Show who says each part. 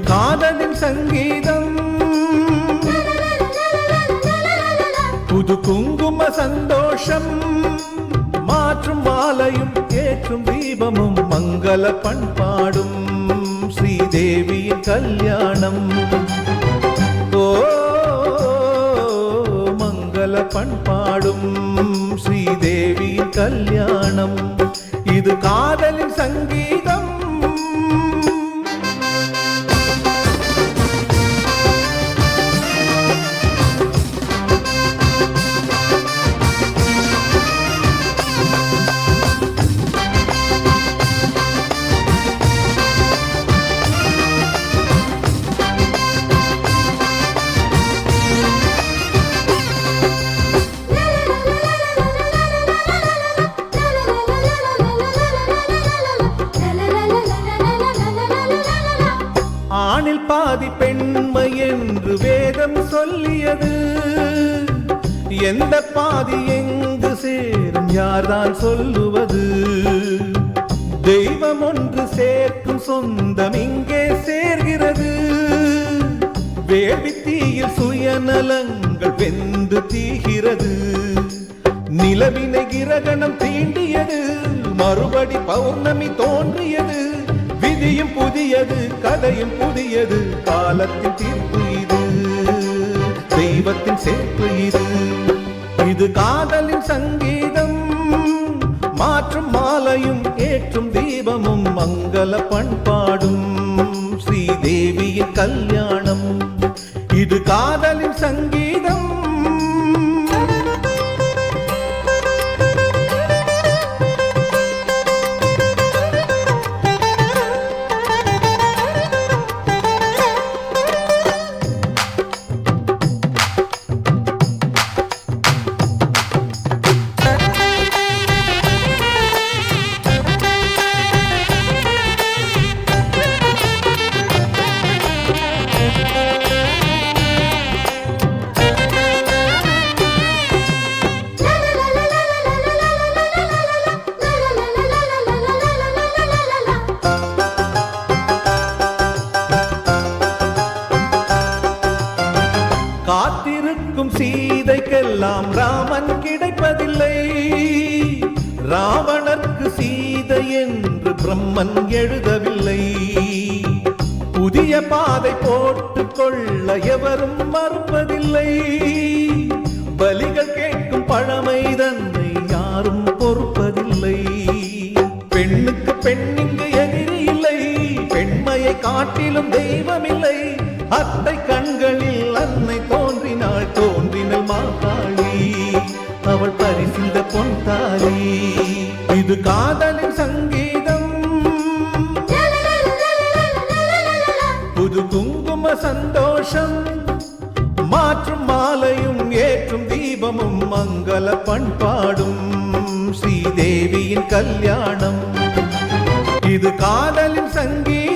Speaker 1: காதலின் சங்கீதம், புது குங்கும சந்தோஷம், மாற்றும் மாலையும் ஏற்றும் தீபமும் மங்கள பண்பாடும் ஸ்ரீதேவியின் கல்யாணம். ஓ மங்கள பண்பாடும் ஸ்ரீதேவியின் கல்யாணம். இது காதலின் சங்கீதம். ஆணில் பாதி பெண்மை என்று வேதம் சொல்லியது. எந்த பாதி எங்கு சேரும் யார்தான் சொல்லுவது? தெய்வம் ஒன்று சேர்க்கும் சொந்தம் இங்கே சேர்கிறது. வேள்வி தீயில் சுயநலங்கள் வெந்து தீகிறது. நிலவினை கிரகணம் தீண்டியது, மறுபடி பௌர்ணமி தோன்றியது. விதியும் புதியது, கதையும் புதியது, காலத்தின் தீர்ப்பு இது, தெய்வத்தின் சேர்ப்பு இது. இது காதலின் சங்கீதம், மாற்றும் மாலையும் ஏற்றும் தீபமும் மங்கள பண்பாடும் ஸ்ரீதேவியின் கல்யாணம். இது காதலின் சங்கீதம். காத்திருக்கும் சீதைக்கெல்லாம் ராமன் கிடைப்பதில்லை. ராவணர்க்கு சீதை என்று பிரம்மன் எழுதவில்லை. புதிய பாதை போட்டுக் கொள்ள எவரும் மறுப்பதில்லை. பலிகள் கேட்கும் பழமை தன்னை யாரும் பொறுப்பதில்லை. பெண்ணுக்கு பெண்ணிங்கு எதிரி இல்லை. பெண்மையை காட்டிலும் தெய்வமில்லை. அத்தை கண்களில் அன்னை தோன்றினாள், தோன்றினள் மாகாளி, அவள் பரிசிந்த பொன்தாலி. இது காதலின் சங்கீதம், புது குங்கும சந்தோஷம், மாற்றும் மாலையும் ஏற்றும் தீபமும் மங்கள பண்பாடும் ஸ்ரீதேவியின் கல்யாணம். இது காதலின் சங்கீதம்.